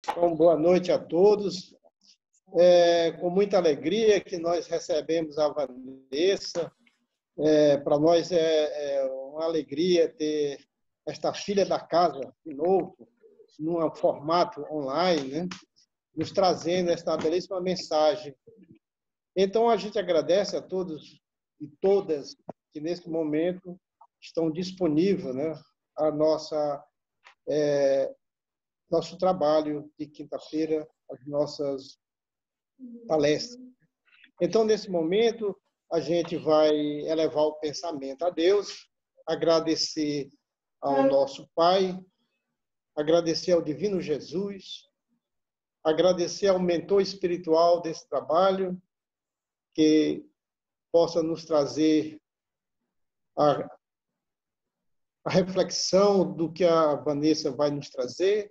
Então, boa noite a todos. Com muita alegria que nós recebemos a Vanessa. Para nós é uma alegria ter esta filha da casa de novo, num formato online, né? Nos trazendo esta belíssima mensagem. Então, a gente agradece a todos e todas que, nesse momento, estão disponíveis, né? A nosso trabalho de quinta-feira, as nossas palestras. Então, nesse momento, a gente vai elevar o pensamento a Deus, agradecer ao nosso Pai, agradecer ao Divino Jesus, agradecer ao mentor espiritual desse trabalho, que possa nos trazer a reflexão do que a Vanessa vai nos trazer,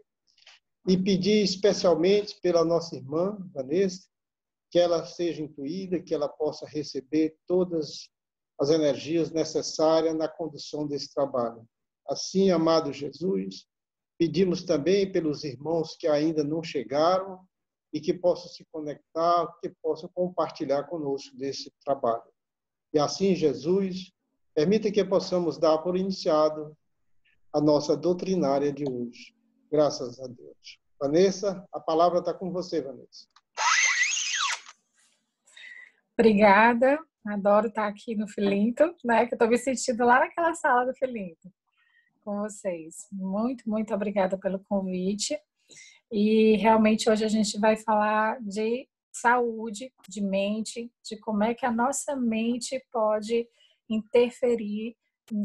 e pedir especialmente pela nossa irmã, Vanessa, que ela seja intuída, que ela possa receber todas as energias necessárias na condução desse trabalho. Assim, amado Jesus, pedimos também pelos irmãos que ainda não chegaram e que possam se conectar, que possam compartilhar conosco desse trabalho. E assim, Jesus, permita que possamos dar por iniciado a nossa doutrinária de hoje. Graças a Deus. Vanessa, a palavra está com você, Vanessa. Obrigada, adoro estar aqui no Filinto, né? Que eu estou me sentindo lá naquela sala do Filinto com vocês. Muito, muito obrigada pelo convite. E realmente hoje a gente vai falar de saúde, de mente, de como é que a nossa mente pode interferir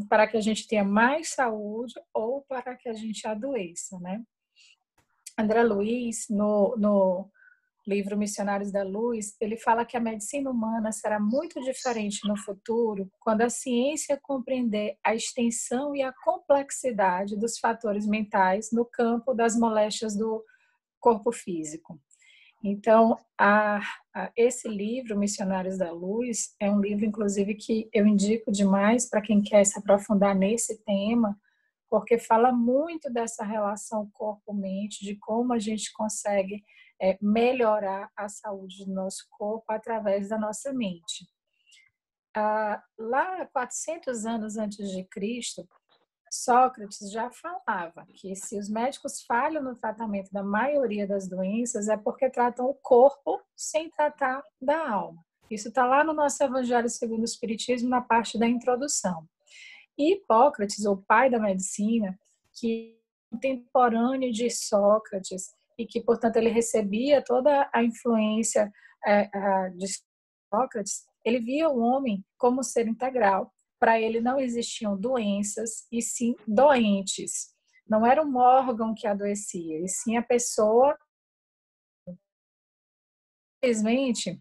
para que a gente tenha mais saúde ou para que a gente adoeça, né? André Luiz, no livro Missionários da Luz, ele fala que a medicina humana será muito diferente no futuro quando a ciência compreender a extensão e a complexidade dos fatores mentais no campo das moléstias do corpo físico. Então, esse livro, Missionários da Luz, é um livro, inclusive, que eu indico demais para quem quer se aprofundar nesse tema, porque fala muito dessa relação corpo-mente, de como a gente consegue melhorar a saúde do nosso corpo através da nossa mente. Lá, 400 anos antes de Cristo, Sócrates já falava que se os médicos falham no tratamento da maioria das doenças é porque tratam o corpo sem tratar da alma. Isso está lá no nosso Evangelho segundo o Espiritismo, na parte da introdução. E Hipócrates, o pai da medicina, que é contemporâneo de Sócrates e que, portanto, ele recebia toda a influência de Sócrates, ele via o homem como ser integral. Para ele não existiam doenças e sim doentes. Não era um órgão que adoecia, e sim a pessoa. Infelizmente,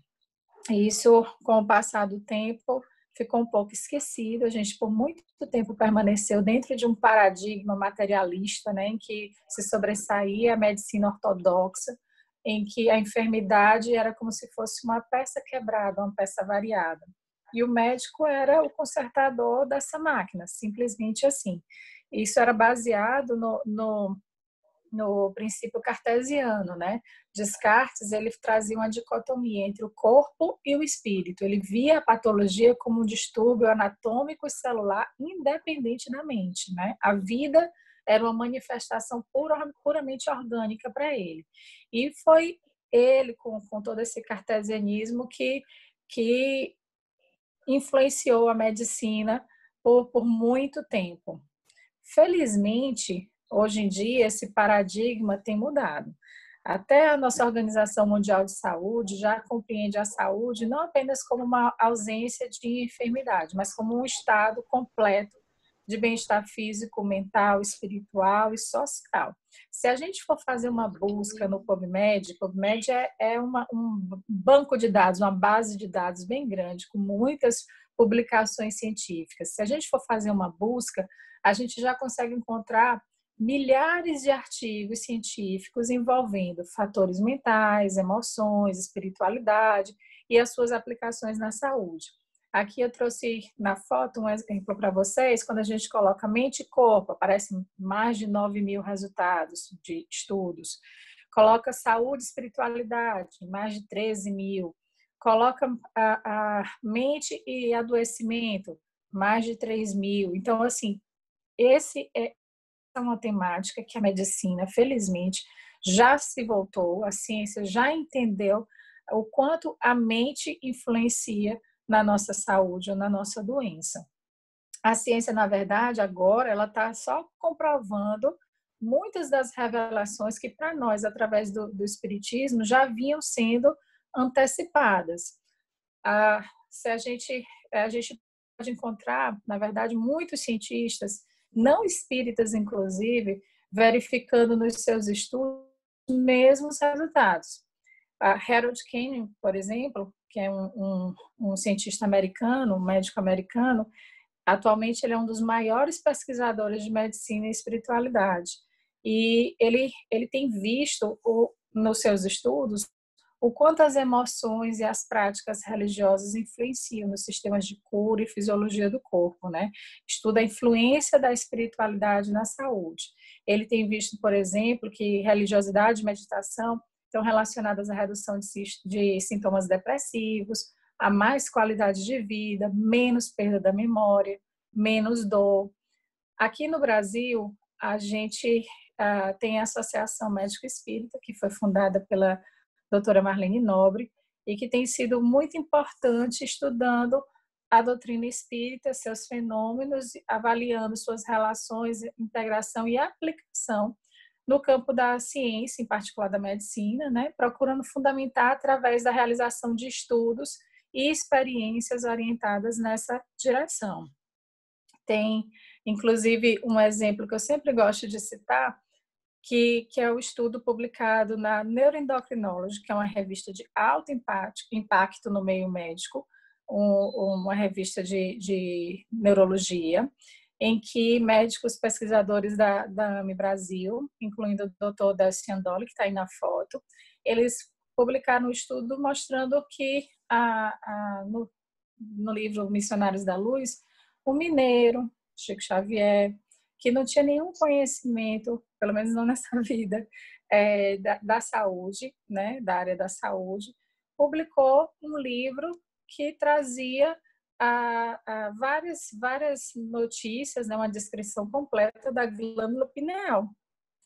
isso, com o passar do tempo, ficou um pouco esquecido. A gente, por muito tempo, permaneceu dentro de um paradigma materialista, né, em que se sobressaía a medicina ortodoxa, em que a enfermidade era como se fosse uma peça quebrada, uma peça variada. E o médico era o consertador dessa máquina, simplesmente assim. Isso era baseado no princípio cartesiano, né? Descartes, ele trazia uma dicotomia entre o corpo e o espírito. Ele via a patologia como um distúrbio anatômico e celular independente da mente, né? A vida era uma manifestação puramente orgânica para ele. E foi ele, com todo esse cartesianismo, que influenciou a medicina por muito tempo. Felizmente, hoje em dia, esse paradigma tem mudado. Até a nossa Organização Mundial de Saúde já compreende a saúde não apenas como uma ausência de enfermidade, mas como um estado completo de bem-estar físico, mental, espiritual e social. Se a gente for fazer uma busca no PubMed é um banco de dados, uma base de dados bem grande, com muitas publicações científicas. Se a gente for fazer uma busca, a gente já consegue encontrar milhares de artigos científicos envolvendo fatores mentais, emoções, espiritualidade e as suas aplicações na saúde. Aqui eu trouxe na foto um exemplo para vocês. Quando a gente coloca mente e corpo, aparecem mais de 9.000 resultados de estudos. Coloca saúde e espiritualidade, mais de 13 mil. Coloca a mente e adoecimento, mais de 3 mil. Então, assim, essa é uma temática que a medicina, felizmente, já se voltou, a ciência já entendeu o quanto a mente influencia na nossa saúde ou na nossa doença. A ciência, na verdade, agora, ela está só comprovando muitas das revelações que, para nós, através do Espiritismo, já vinham sendo antecipadas. Se a gente pode encontrar, na verdade, muitos cientistas, não espíritas, inclusive, verificando nos seus estudos os mesmos resultados. Harold Kenyon, por exemplo, que é um cientista americano, um médico americano, atualmente ele é um dos maiores pesquisadores de medicina e espiritualidade. E ele tem visto nos seus estudos o quanto as emoções e as práticas religiosas influenciam nos sistemas de cura e fisiologia do corpo, né? Estuda a influência da espiritualidade na saúde. Ele tem visto, por exemplo, que religiosidade e meditação estão relacionadas à redução de sintomas depressivos, a mais qualidade de vida, menos perda da memória, menos dor. Aqui no Brasil, a gente tem a Associação Médico Espírita, que foi fundada pela doutora Marlene Nobre, e que tem sido muito importante estudando a doutrina espírita, seus fenômenos, avaliando suas relações, integração e aplicação no campo da ciência, em particular da medicina, né? Procurando fundamentar através da realização de estudos e experiências orientadas nessa direção. Tem, inclusive, um exemplo que eu sempre gosto de citar, que é o estudo publicado na Neuroendocrinology, que é uma revista de alto impacto no meio médico, uma revista de neurologia, em que médicos pesquisadores da AME Brasil, incluindo o doutor Décio Andoli, que está aí na foto, eles publicaram um estudo mostrando que no livro Missionários da Luz, o mineiro, Chico Xavier, que não tinha nenhum conhecimento, pelo menos não nessa vida, da saúde, né, da área da saúde, publicou um livro que trazia várias notícias, né, uma descrição completa da glândula pineal.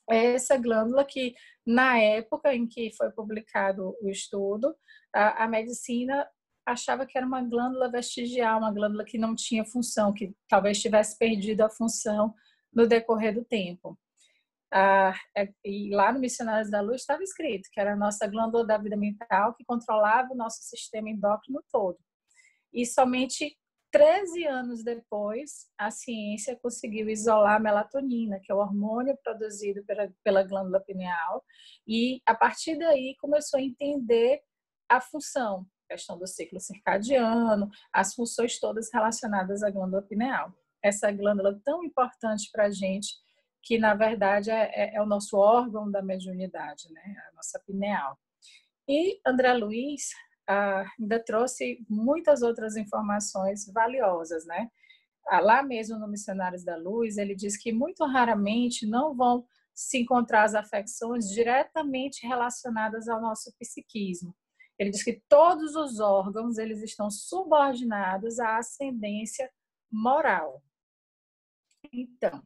Essa glândula que, na época em que foi publicado o estudo, a medicina achava que era uma glândula vestigial, uma glândula que não tinha função, que talvez tivesse perdido a função no decorrer do tempo. E lá no Missionários da Luz estava escrito que era a nossa glândula da vida mental que controlava o nosso sistema endócrino todo. E somente 13 anos depois, a ciência conseguiu isolar a melatonina, que é o hormônio produzido pela glândula pineal, e a partir daí começou a entender a função, a questão do ciclo circadiano, as funções todas relacionadas à glândula pineal. Essa glândula tão importante para a gente, que na verdade é o nosso órgão da mediunidade, né? A nossa pineal. E André Luiz ainda trouxe muitas outras informações valiosas, né? Lá mesmo no Missionários da Luz, ele diz que muito raramente não vão se encontrar as afecções diretamente relacionadas ao nosso psiquismo. Ele diz que todos os órgãos eles estão subordinados à ascendência moral. Então,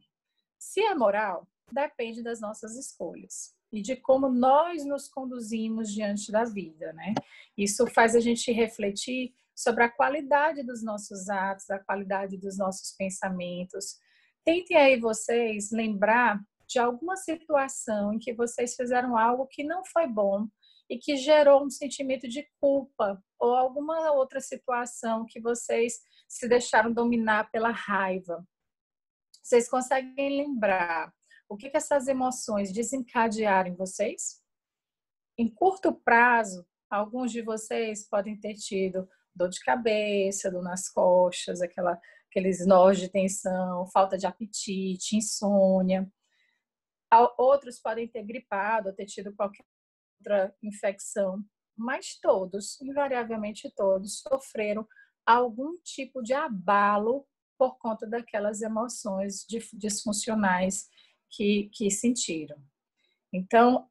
se é moral, depende das nossas escolhas e de como nós nos conduzimos diante da vida, né? Isso faz a gente refletir sobre a qualidade dos nossos atos, a qualidade dos nossos pensamentos. Tentem aí vocês lembrar de alguma situação em que vocês fizeram algo que não foi bom e que gerou um sentimento de culpa, ou alguma outra situação que vocês se deixaram dominar pela raiva. Vocês conseguem lembrar o que essas emoções desencadearam em vocês? Em curto prazo, alguns de vocês podem ter tido dor de cabeça, dor nas costas, aqueles nós de tensão, falta de apetite, insônia. Outros podem ter gripado ou ter tido qualquer outra infecção, mas todos, invariavelmente todos, sofreram algum tipo de abalo por conta daquelas emoções disfuncionais que sentiram. Então,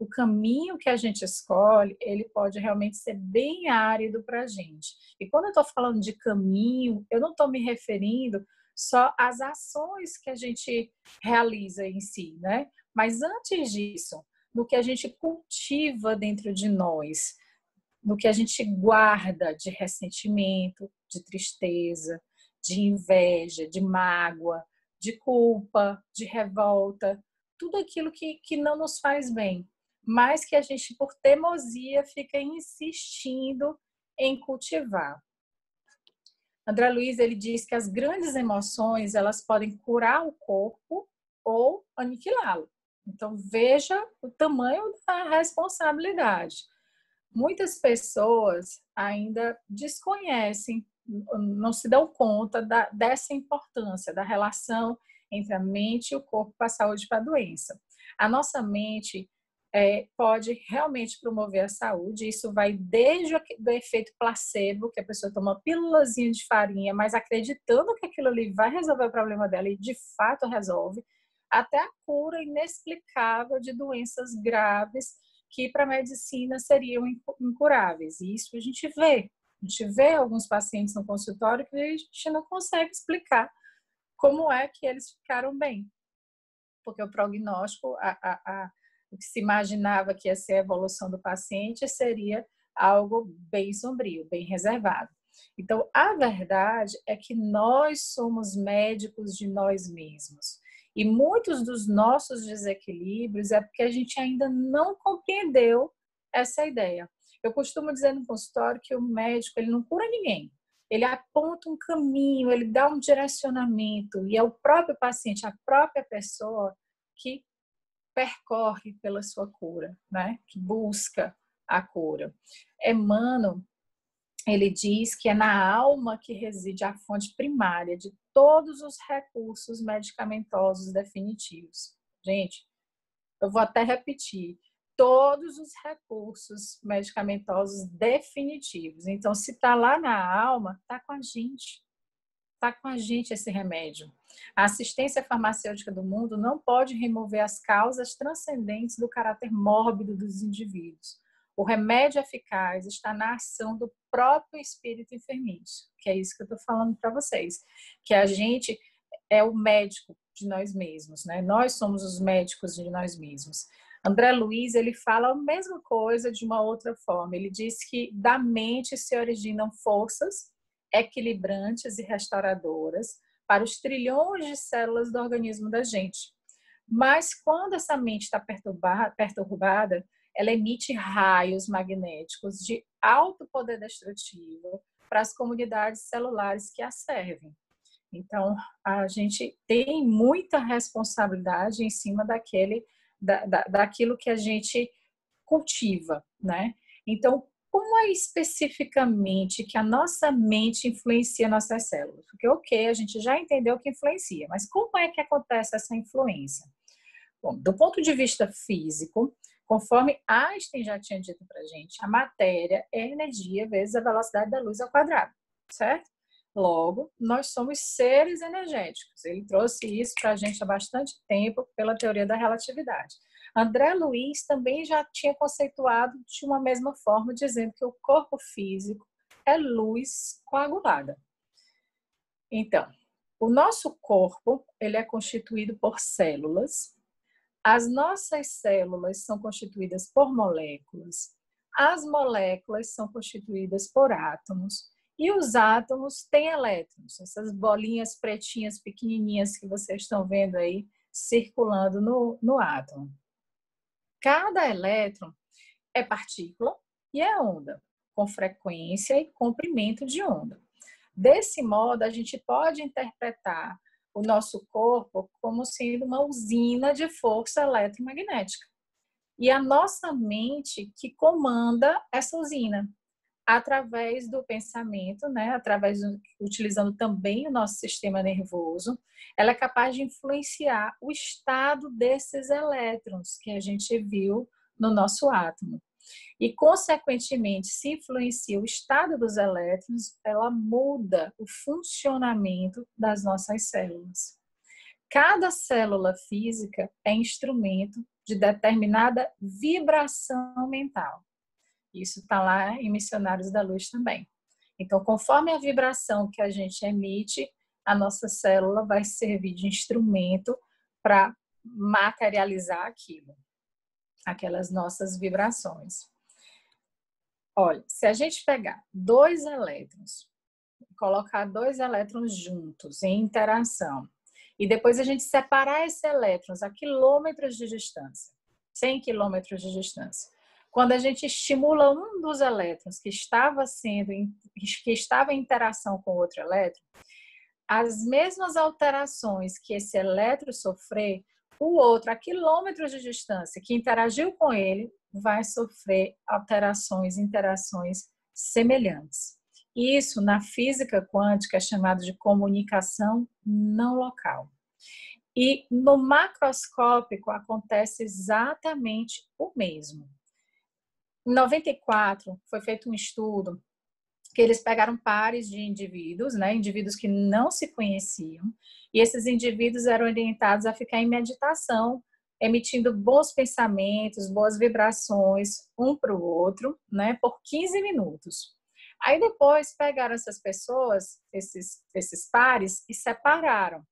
o caminho que a gente escolhe, ele pode realmente ser bem árido para a gente. E quando eu estou falando de caminho, eu não estou me referindo só às ações que a gente realiza em si, né? Mas antes disso, no que a gente cultiva dentro de nós, no que a gente guarda de ressentimento, de tristeza, de inveja, de mágoa, de culpa, de revolta, tudo aquilo que não nos faz bem, mas que a gente, por teimosia, fica insistindo em cultivar. André Luiz, ele diz que as grandes emoções, elas podem curar o corpo ou aniquilá-lo. Então, veja o tamanho da responsabilidade. Muitas pessoas ainda desconhecem, não se dão conta dessa importância, da relação entre a mente e o corpo para a saúde e para a doença. A nossa mente pode realmente promover a saúde, isso vai desde o efeito placebo, que a pessoa toma uma pílulazinha de farinha, mas acreditando que aquilo ali vai resolver o problema dela e de fato resolve, até a cura inexplicável de doenças graves que para a medicina seriam incuráveis. E isso a gente vê. A gente vê alguns pacientes no consultório que a gente não consegue explicar como é que eles ficaram bem. Porque o prognóstico, o que se imaginava que ia ser a evolução do paciente, seria algo bem sombrio, bem reservado. Então, a verdade é que nós somos médicos de nós mesmos. E muitos dos nossos desequilíbrios é porque a gente ainda não compreendeu essa ideia. Eu costumo dizer no consultório que o médico ele não cura ninguém. Ele aponta um caminho, ele dá um direcionamento e é o próprio paciente, a própria pessoa que percorre pela sua cura, né? Que busca a cura. Emmanuel, ele diz que é na alma que reside a fonte primária de todos os recursos medicamentosos definitivos. Gente, eu vou até repetir. Todos os recursos medicamentosos definitivos. Então, se está lá na alma, está com a gente. Está com a gente esse remédio. A assistência farmacêutica do mundo não pode remover as causas transcendentes do caráter mórbido dos indivíduos. O remédio eficaz está na ação do próprio espírito enfermiço, que é isso que eu estou falando para vocês, que a gente é o médico de nós mesmos, né? Nós somos os médicos de nós mesmos. André Luiz, ele fala a mesma coisa de uma outra forma. Ele diz que da mente se originam forças equilibrantes e restauradoras para os trilhões de células do organismo da gente. Mas quando essa mente está perturbada, ela emite raios magnéticos de alto poder destrutivo para as comunidades celulares que a servem. Então, a gente tem muita responsabilidade em cima daquilo que a gente cultiva, né? Então, como é especificamente que a nossa mente influencia nossas células? Porque, ok, a gente já entendeu que influencia, mas como é que acontece essa influência? Bom, do ponto de vista físico, conforme Einstein já tinha dito para a gente, a matéria é energia vezes a velocidade da luz ao quadrado, certo? Logo, nós somos seres energéticos. Ele trouxe isso para a gente há bastante tempo pela teoria da relatividade. André Luiz também já tinha conceituado de uma mesma forma, dizendo que o corpo físico é luz coagulada. Então, o nosso corpo ele é constituído por células. As nossas células são constituídas por moléculas. As moléculas são constituídas por átomos. E os átomos têm elétrons, essas bolinhas pretinhas pequenininhas que vocês estão vendo aí circulando no átomo. Cada elétron é partícula e é onda, com frequência e comprimento de onda. Desse modo, a gente pode interpretar o nosso corpo como sendo uma usina de força eletromagnética. E a nossa mente que comanda essa usina, através do pensamento, né? Utilizando também o nosso sistema nervoso, ela é capaz de influenciar o estado desses elétrons que a gente viu no nosso átomo. E, consequentemente, se influencia o estado dos elétrons, ela muda o funcionamento das nossas células. Cada célula física é instrumento de determinada vibração mental. Isso está lá em Missionários da Luz também. Então, conforme a vibração que a gente emite, a nossa célula vai servir de instrumento para materializar aquilo, aquelas nossas vibrações. Olha, se a gente pegar 2 elétrons, colocar 2 elétrons juntos em interação, e depois a gente separar esses elétrons a quilômetros de distância, 100 quilômetros de distância, quando a gente estimula um dos elétrons que estava em interação com o outro elétron, as mesmas alterações que esse elétron sofrer, o outro a quilômetros de distância que interagiu com ele vai sofrer interações semelhantes. Isso na física quântica é chamado de comunicação não local. E no macroscópico acontece exatamente o mesmo. Em 94 foi feito um estudo que eles pegaram pares de indivíduos, né, indivíduos que não se conheciam, e esses indivíduos eram orientados a ficar em meditação, emitindo bons pensamentos, boas vibrações um para o outro, né, por 15 minutos. Aí depois pegaram essas pessoas, esses pares, e separaram.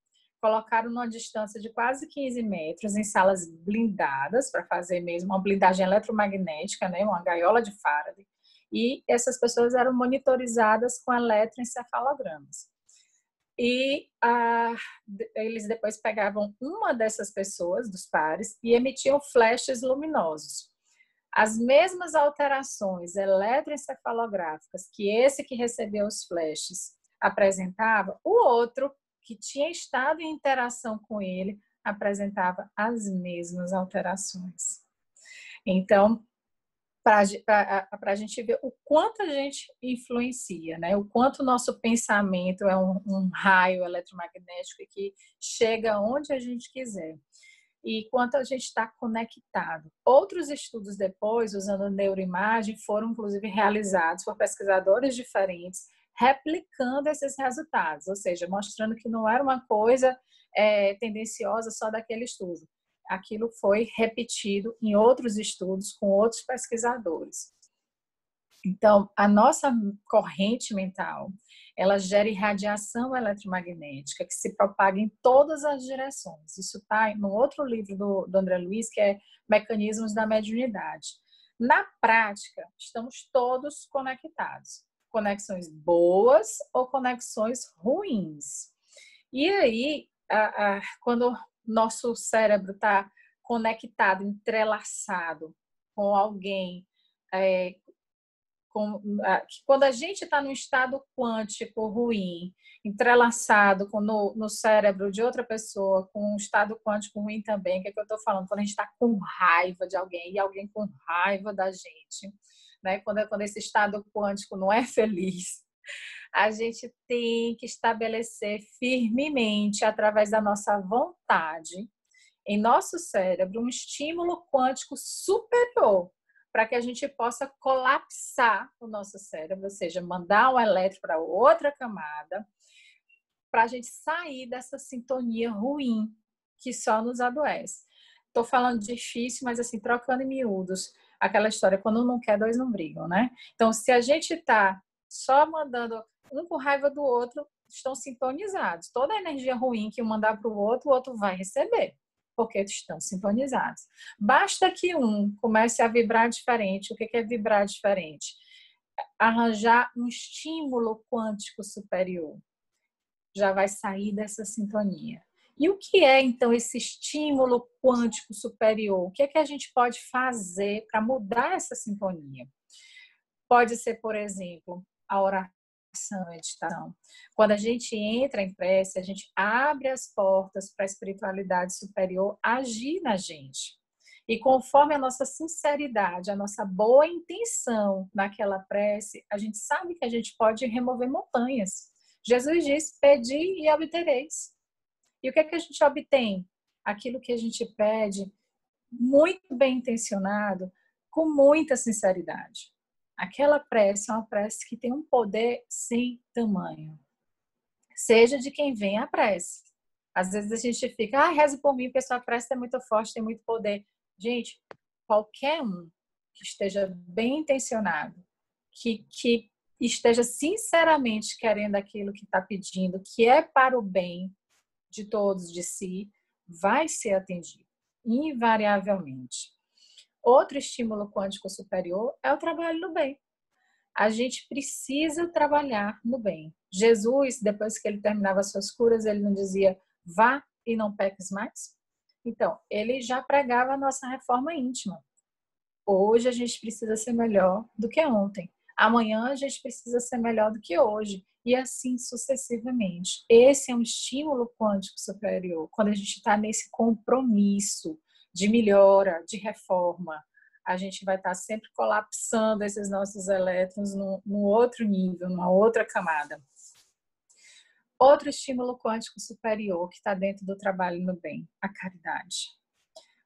Colocaram numa distância de quase 15 metros em salas blindadas, para fazer mesmo uma blindagem eletromagnética, né, uma gaiola de Faraday. E essas pessoas eram monitorizadas com eletroencefalogramas. E eles depois pegavam uma dessas pessoas, dos pares, e emitiam flashes luminosos. As mesmas alterações eletroencefalográficas que esse que recebeu os flashes apresentava, o outro que tinha estado em interação com ele apresentava as mesmas alterações. Então, para a gente ver o quanto a gente influencia, né? O quanto o nosso pensamento é um raio eletromagnético que chega onde a gente quiser. E quanto a gente está conectado. Outros estudos depois, usando neuroimagem, foram inclusive realizados por pesquisadores diferentes, replicando esses resultados, ou seja, mostrando que não era uma coisa tendenciosa só daquele estudo. Aquilo foi repetido em outros estudos com outros pesquisadores. Então, a nossa corrente mental, ela gera irradiação eletromagnética que se propaga em todas as direções. Isso está no outro livro do André Luiz, que é Mecanismos da Mediunidade. Na prática, estamos todos conectados. Conexões boas ou conexões ruins. E aí, quando nosso cérebro está conectado, entrelaçado com alguém, quando a gente está num estado quântico ruim, entrelaçado no cérebro de outra pessoa, com um estado quântico ruim também, o que é que eu estou falando? Quando a gente está com raiva de alguém e alguém com raiva da gente, né? Quando esse estado quântico não é feliz, a gente tem que estabelecer firmemente, através da nossa vontade, em nosso cérebro, um estímulo quântico superior, para que a gente possa colapsar o nosso cérebro, ou seja, mandar um elétron para outra camada, para a gente sair dessa sintonia ruim, que só nos adoece. Estou falando difícil, mas assim, trocando em miúdos, aquela história, quando um não quer, dois não brigam, né? Então, se a gente está só mandando um com raiva do outro, estão sintonizados. Toda a energia ruim que um mandar para o outro vai receber, porque estão sintonizados. Basta que um comece a vibrar diferente. O que é vibrar diferente? Arranjar um estímulo quântico superior. Já vai sair dessa sintonia. E o que é, então, esse estímulo quântico superior? O que é que a gente pode fazer para mudar essa sintonia? Pode ser, por exemplo, a oração, a meditação. Quando a gente entra em prece, a gente abre as portas para a espiritualidade superior agir na gente. E conforme a nossa sinceridade, a nossa boa intenção naquela prece, a gente sabe que a gente pode remover montanhas. Jesus diz: pedi e obtereis. E o que é que a gente obtém? Aquilo que a gente pede, muito bem intencionado, com muita sinceridade. Aquela prece é uma prece que tem um poder sem tamanho. Seja de quem vem a prece. Às vezes a gente fica, reze por mim, porque sua prece é muito forte, tem muito poder. Gente, qualquer um que esteja bem intencionado, que esteja sinceramente querendo aquilo que está pedindo, que é para o bem de todos, de si, vai ser atendido, invariavelmente. Outro estímulo quântico superior é o trabalho no bem. A gente precisa trabalhar no bem. Jesus, depois que ele terminava suas curas, ele não dizia, vá e não peques mais? Então, ele já pregava a nossa reforma íntima. Hoje a gente precisa ser melhor do que ontem. Amanhã a gente precisa ser melhor do que hoje. E assim sucessivamente. Esse é um estímulo quântico superior. Quando a gente está nesse compromisso de melhora, de reforma, a gente vai estar sempre colapsando esses nossos elétrons num outro nível, numa outra camada. Outro estímulo quântico superior que está dentro do trabalho no bem, a caridade.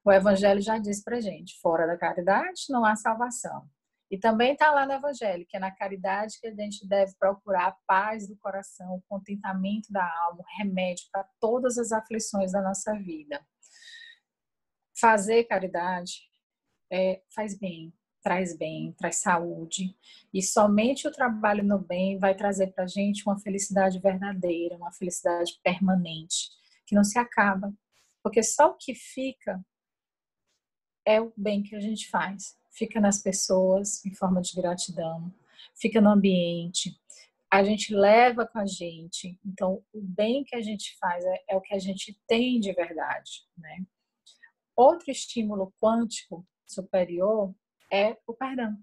O Evangelho já diz pra gente, fora da caridade não há salvação. E também está lá no Evangelho, que é na caridade que a gente deve procurar a paz do coração, o contentamento da alma, o remédio para todas as aflições da nossa vida. Fazer caridade faz bem, traz saúde. E somente o trabalho no bem vai trazer pra gente uma felicidade verdadeira, uma felicidade permanente, que não se acaba. Porque só o que fica é o bem que a gente faz. Fica nas pessoas, em forma de gratidão, fica no ambiente, a gente leva com a gente. Então, o bem que a gente faz é o que a gente tem de verdade, né? Outro estímulo quântico superior é o perdão.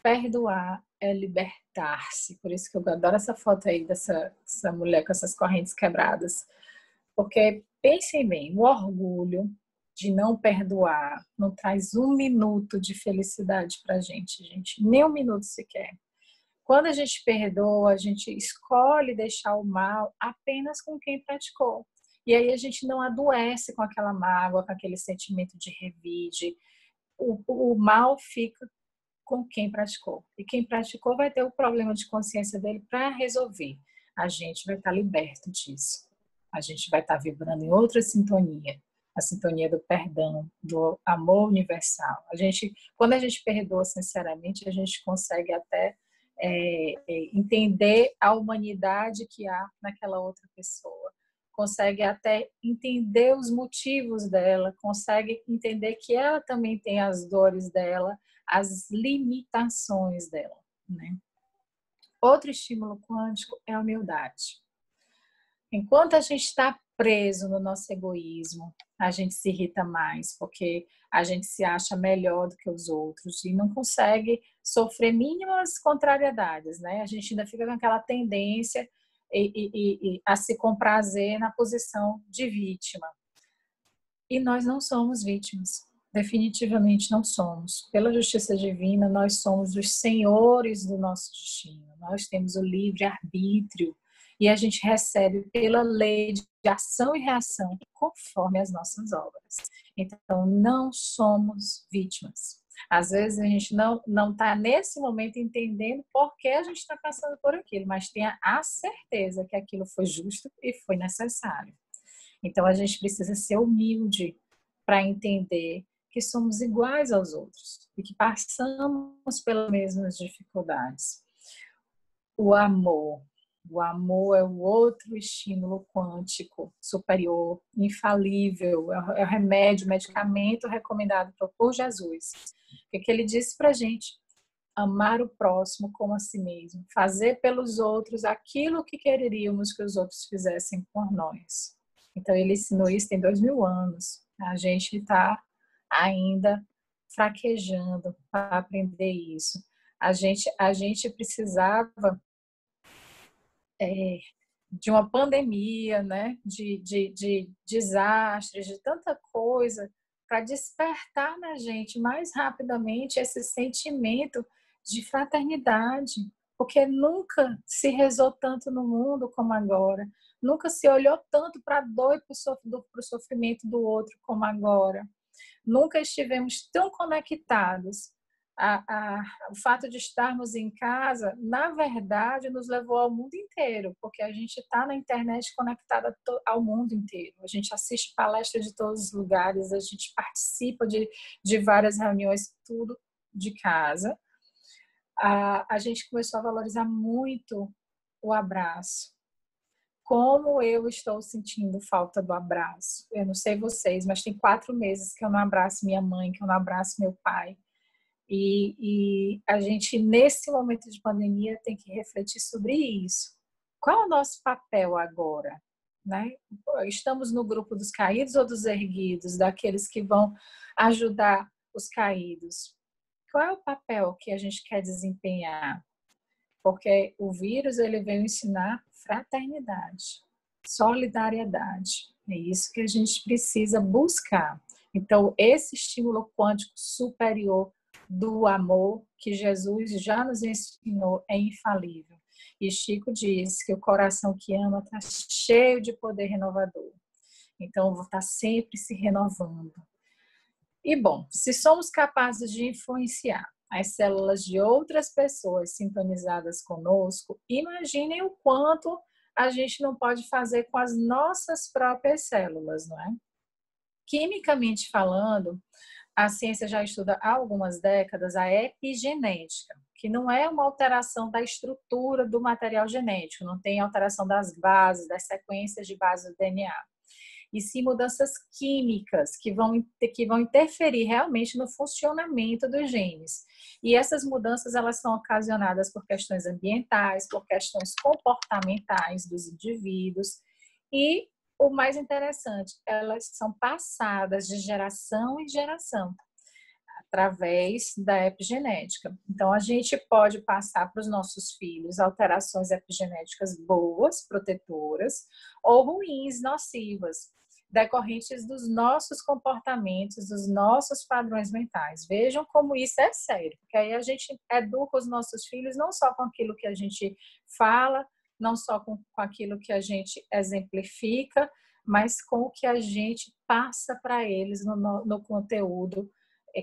Perdoar é libertar-se. Por isso que eu adoro essa foto aí dessa mulher com essas correntes quebradas. Porque, pensem bem, o orgulho de não perdoar não traz um minuto de felicidade pra gente, nem um minuto sequer. Quando a gente perdoa, a gente escolhe deixar o mal apenas com quem praticou. E aí a gente não adoece com aquela mágoa, com aquele sentimento de revide. O mal fica com quem praticou. E quem praticou vai ter o problema de consciência dele para resolver. A gente vai estar liberto disso. A gente vai estar vibrando em outra sintonia. A sintonia do perdão, do amor universal. Quando a gente perdoa sinceramente, a gente consegue até entender a humanidade que há naquela outra pessoa. Consegue até entender os motivos dela, consegue entender que ela também tem as dores dela, as limitações dela, né? Outro estímulo quântico é a humildade. Enquanto a gente está preso no nosso egoísmo, a gente se irrita mais, porque a gente se acha melhor do que os outros e não consegue sofrer mínimas contrariedades, né? A gente ainda fica com aquela tendência a se comprazer na posição de vítima. E nós não somos vítimas. Definitivamente não somos. Pela justiça divina, nós somos os senhores do nosso destino. Nós temos o livre-arbítrio e a gente recebe pela lei de ação e reação conforme as nossas obras. Então, não somos vítimas. Às vezes a gente não está nesse momento entendendo por que a gente está passando por aquilo, mas tenha a certeza que aquilo foi justo e foi necessário. Então, a gente precisa ser humilde para entender que somos iguais aos outros e que passamos pelas mesmas dificuldades. O amor é o outro estímulo quântico superior, infalível, é o remédio, o medicamento recomendado por Jesus. O que ele disse para a gente? Amar o próximo como a si mesmo, fazer pelos outros aquilo que quereríamos que os outros fizessem por nós. Então, ele ensinou isso tem 2000 anos. A gente está ainda fraquejando para aprender isso. A gente precisava de uma pandemia, né? de desastres, de tanta coisa, para despertar na gente mais rapidamente esse sentimento de fraternidade, porque nunca se rezou tanto no mundo como agora, nunca se olhou tanto para a dor e para o sofrimento do outro como agora, nunca estivemos tão conectados o fato de estarmos em casa, na verdade, nos levou ao mundo inteiro, porque a gente está na internet conectada ao mundo inteiro. A gente assiste palestras de todos os lugares, a gente participa de várias reuniões, tudo de casa. A gente começou a valorizar muito o abraço. Como eu estou sentindo falta do abraço. Eu não sei vocês, mas tem 4 meses que eu não abraço minha mãe, que eu não abraço meu pai. E a gente, nesse momento de pandemia, tem que refletir sobre isso. Qual é o nosso papel agora? Né? Estamos no grupo dos caídos ou dos erguidos, daqueles que vão ajudar os caídos? Qual é o papel que a gente quer desempenhar? Porque o vírus, ele veio ensinar fraternidade, solidariedade. É isso que a gente precisa buscar. Então, esse estímulo quântico superior do amor que Jesus já nos ensinou é infalível. E Chico diz que o coração que ama está cheio de poder renovador. Então, vou estar sempre se renovando. E, bom, se somos capazes de influenciar as células de outras pessoas sintonizadas conosco, imaginem o quanto a gente não pode fazer com as nossas próprias células, não é? Quimicamente falando, a ciência já estuda há algumas décadas a epigenética, que não é uma alteração da estrutura do material genético, não tem alteração das bases, das sequências de bases do DNA, e sim mudanças químicas que vão interferir realmente no funcionamento dos genes. E essas mudanças, elas são ocasionadas por questões ambientais, por questões comportamentais dos indivíduos e, o mais interessante, elas são passadas de geração em geração, através da epigenética. Então, a gente pode passar para os nossos filhos alterações epigenéticas boas, protetoras, ou ruins, nocivas, decorrentes dos nossos comportamentos, dos nossos padrões mentais. Vejam como isso é sério, porque aí a gente educa os nossos filhos não só com aquilo que a gente fala, não só com aquilo que a gente exemplifica, mas com o que a gente passa para eles no conteúdo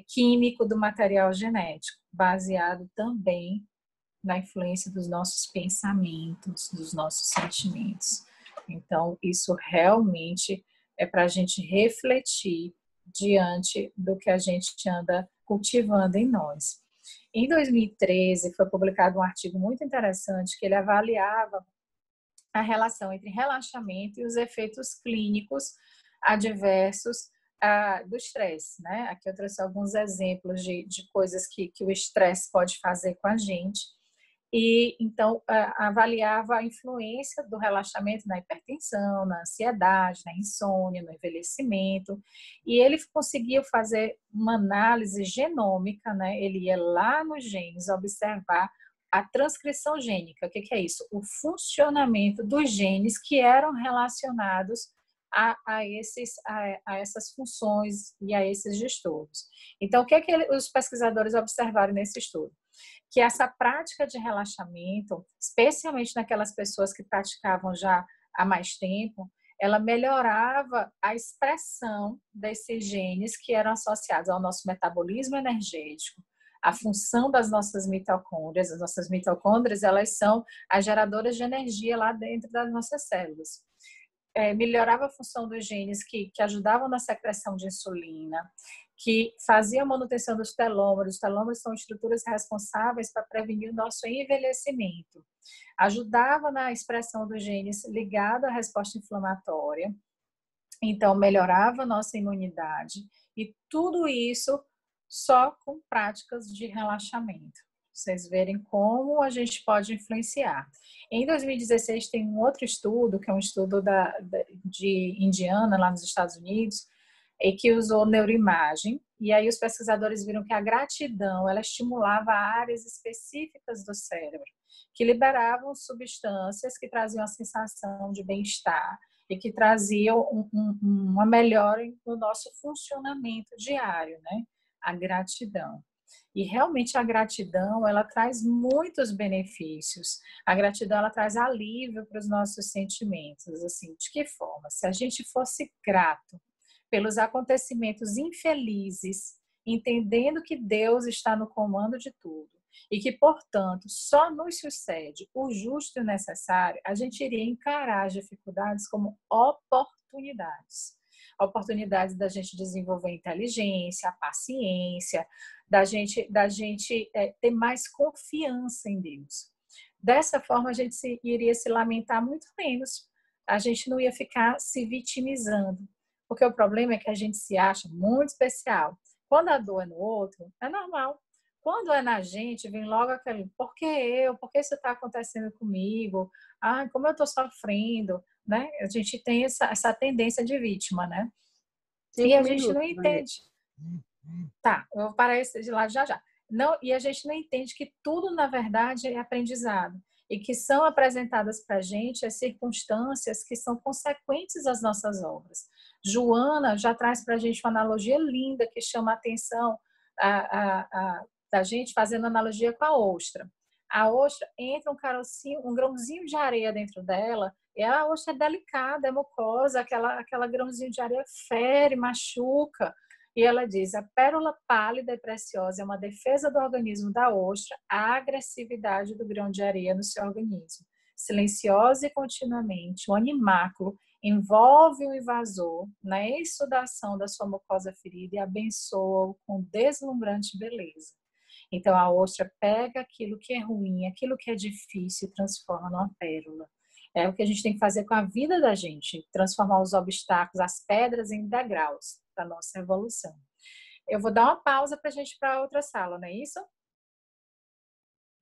químico do material genético, baseado também na influência dos nossos pensamentos, dos nossos sentimentos. Então, isso realmente é para a gente refletir diante do que a gente anda cultivando em nós. Em 2013, foi publicado um artigo muito interessante que ele avaliava a relação entre relaxamento e os efeitos clínicos adversos do estresse, né? Aqui eu trouxe alguns exemplos de coisas que o estresse pode fazer com a gente. E então avaliava a influência do relaxamento na hipertensão, na ansiedade, na insônia, no envelhecimento. E ele conseguiu fazer uma análise genômica, né? Ele ia lá nos genes observar a transcrição gênica. O que é isso? O funcionamento dos genes que eram relacionados a essas funções e a esses distúrbios. Então, o que os pesquisadores observaram nesse estudo? Que essa prática de relaxamento, especialmente naquelas pessoas que praticavam já há mais tempo, ela melhorava a expressão desses genes que eram associados ao nosso metabolismo energético, a função das nossas mitocôndrias. As nossas mitocôndrias, elas são as geradoras de energia lá dentro das nossas células. Melhorava a função dos genes que ajudavam na secreção de insulina, que fazia a manutenção dos telômeros. Os telômeros são estruturas responsáveis para prevenir o nosso envelhecimento. Ajudava na expressão dos genes ligado à resposta inflamatória. Então, melhorava a nossa imunidade. E tudo isso só com práticas de relaxamento. Vocês verem como a gente pode influenciar. Em 2016, tem um outro estudo, que é um estudo de Indiana, lá nos Estados Unidos, e que usou neuroimagem, e aí os pesquisadores viram que a gratidão, ela estimulava áreas específicas do cérebro, que liberavam substâncias que traziam a sensação de bem-estar e que traziam uma melhora no nosso funcionamento diário, né? A gratidão. E realmente a gratidão, ela traz muitos benefícios. A gratidão, ela traz alívio para os nossos sentimentos. Assim, de que forma? Se a gente fosse grato pelos acontecimentos infelizes entendendo que Deus está no comando de tudo e que, portanto, só nos sucede o justo e o necessário, a gente iria encarar as dificuldades como oportunidades. Oportunidades da gente desenvolver inteligência, paciência, da gente ter mais confiança em Deus. Dessa forma, a gente iria se lamentar muito menos. A gente não ia ficar se vitimizando. Porque o problema é que a gente se acha muito especial. Quando a dor é no outro, é normal. Quando é na gente, vem logo aquele, por que eu? Por que isso está acontecendo comigo? Ah, como eu estou sofrendo, né? A gente tem essa tendência de vítima, né? E 5 a gente não minutos, Vanessa. entende. Tá, eu vou parar esse de lado já já. Não, e a gente não entende que tudo, na verdade, é aprendizado. E que são apresentadas para a gente as circunstâncias que são consequentes às nossas obras. Joana já traz para a gente uma analogia linda que chama a atenção da gente, fazendo analogia com a ostra. A ostra entra um carocinho, um grãozinho de areia dentro dela, e a ostra é delicada, é mucosa, aquela grãozinho de areia fere, machuca. E ela diz, a pérola pálida e preciosa é uma defesa do organismo da ostra à agressividade do grão de areia no seu organismo. Silenciosa e continuamente, o animáculo envolve o invasor na exsudação da sua mucosa ferida e abençoa-o com deslumbrante beleza. Então, a ostra pega aquilo que é ruim, aquilo que é difícil e transforma numa pérola. É o que a gente tem que fazer com a vida da gente, transformar os obstáculos, as pedras em degraus para a nossa evolução. Eu vou dar uma pausa para a gente ir para outra sala, não é isso?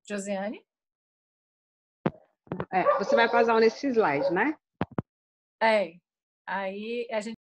Josiane? Você vai pausar nesse slide, né? É. Aí a gente